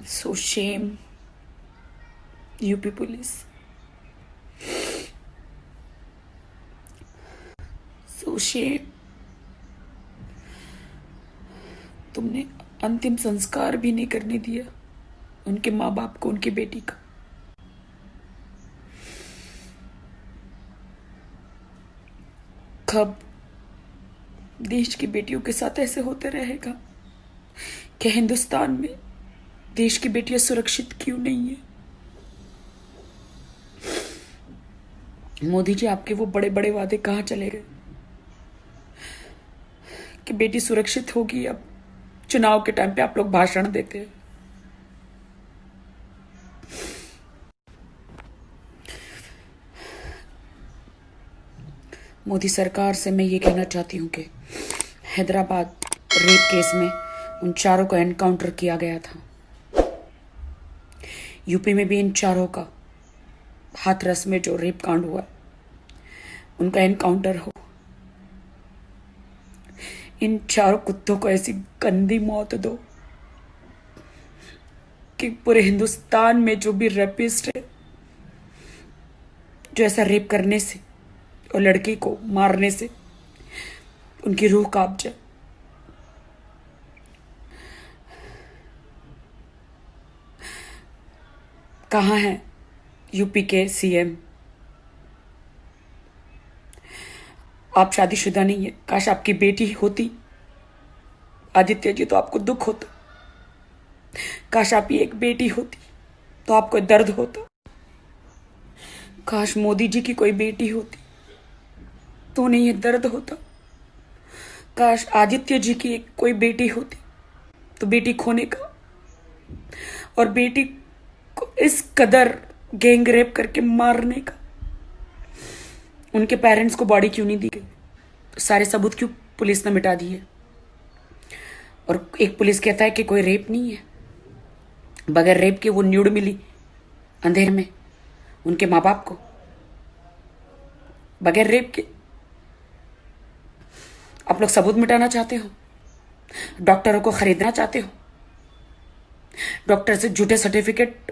So shame, UP police. So shame. तुमने अंतिम संस्कार भी नहीं करने दिया उनके माँ बाप को, उनकी बेटी का. कब देश की बेटियों के साथ ऐसे होते रहेगा? क्या हिंदुस्तान में देश की बेटियां सुरक्षित क्यों नहीं है? मोदी जी, आपके वो बड़े बड़े वादे कहाँ चले गए कि बेटी सुरक्षित होगी? अब चुनाव के टाइम पे आप लोग भाषण देते हैं. मोदी सरकार से मैं ये कहना चाहती हूँ कि हैदराबाद रेप केस में उन चारों का एनकाउंटर किया गया था. यूपी में भी इन चारों का, हाथरस में जो रेप कांड हुआ, उनका एनकाउंटर हो. इन चारों कुत्तों को ऐसी गंदी मौत दो कि पूरे हिंदुस्तान में जो भी रेपिस्ट है, जो ऐसा रेप करने से और लड़की को मारने से उनकी रूह कांप जाए. कहाँ हैं यूपी के सीएम? आप शादीशुदा नहीं है. काश आपकी बेटी होती आदित्य जी तो आपको दुख होता. काश आपकी एक बेटी होती तो आपको दर्द होता. काश मोदी जी की कोई बेटी होती तो नहीं ये दर्द होता. काश आदित्य जी की एक कोई बेटी होती तो बेटी खोने का और बेटी को इस कदर गैंग रेप करके मारने का उनके पेरेंट्स को बॉडी क्यों नहीं दी गई? सारे सबूत क्यों पुलिस ने मिटा दिए? और एक पुलिस कहता है कि कोई रेप नहीं है. बगैर रेप के वो न्यूड मिली अंधेर में उनके माँ बाप को, बगैर रेप के. आप लोग सबूत मिटाना चाहते हो, डॉक्टरों को खरीदना चाहते हो, डॉक्टर से झूठे सर्टिफिकेट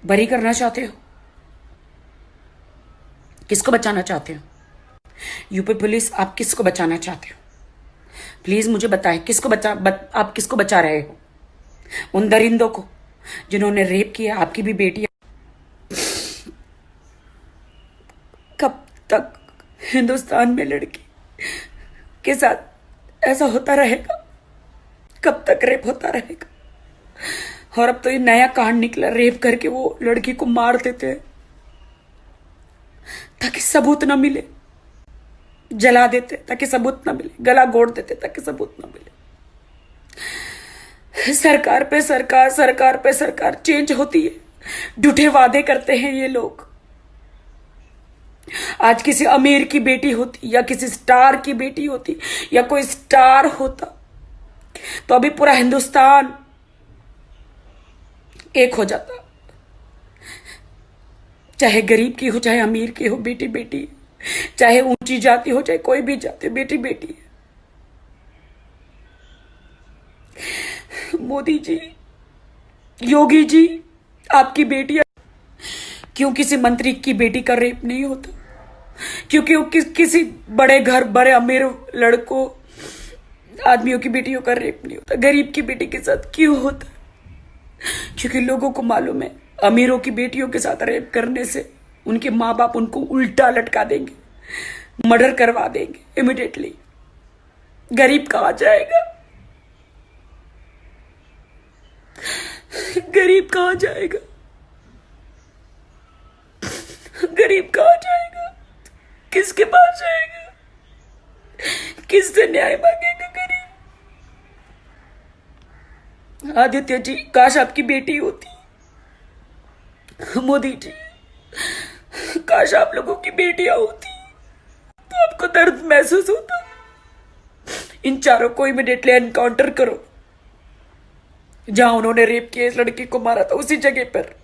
बरी करना चाहते हो. किसको बचाना चाहते हो? यूपी पुलिस, आप किसको बचाना चाहते हो? प्लीज मुझे बताएं, आप किसको बचा रहे हो? उन दरिंदों को जिन्होंने रेप किया आपकी भी बेटी. कब तक हिंदुस्तान में लड़की के साथ ऐसा होता रहेगा? कब तक रेप होता रहेगा? और अब तो ये नया कांड निकला, रेप करके वो लड़की को मार देते हैं ताकि सबूत ना मिले, जला देते ताकि सबूत ना मिले, गला घोट देते ताकि सबूत ना मिले. सरकार पे सरकार, सरकार पे सरकार चेंज होती है, झूठे वादे करते हैं ये लोग. आज किसी अमीर की बेटी होती या किसी स्टार की बेटी होती या कोई स्टार होता तो अभी पूरा हिंदुस्तान एक हो जाता. चाहे गरीब की हो, चाहे अमीर की हो, बेटी बेटी है. चाहे ऊंची जाति हो, चाहे कोई भी जाति, बेटी बेटी है. मोदी जी, योगी जी, आपकी बेटियां क्यों किसी मंत्री की बेटी का रेप नहीं होता? क्योंकि वो किसी बड़े घर, बड़े अमीर लड़कों, आदमियों की बेटियों का रेप नहीं होता? गरीब की बेटी के साथ क्यों होता? क्योंकि लोगों को मालूम है अमीरों की बेटियों के साथ रेप करने से उनके माँ बाप उनको उल्टा लटका देंगे, मर्डर करवा देंगे इमिडिएटली. गरीब कहाँ जाएगा? गरीब कहाँ जाएगा? गरीब कहाँ जाएगा? किसके पास जाएगा? किससे न्याय मांगेगा गरीब? आदित्य जी, काश आपकी बेटी होती. मोदी जी, काश आप लोगों की बेटियां होती तो आपको दर्द महसूस होता. इन चारों को इमीडिएटली एनकाउंटर करो. जहां उन्होंने रेप किया, इस लड़की को मारा था, उसी जगह पर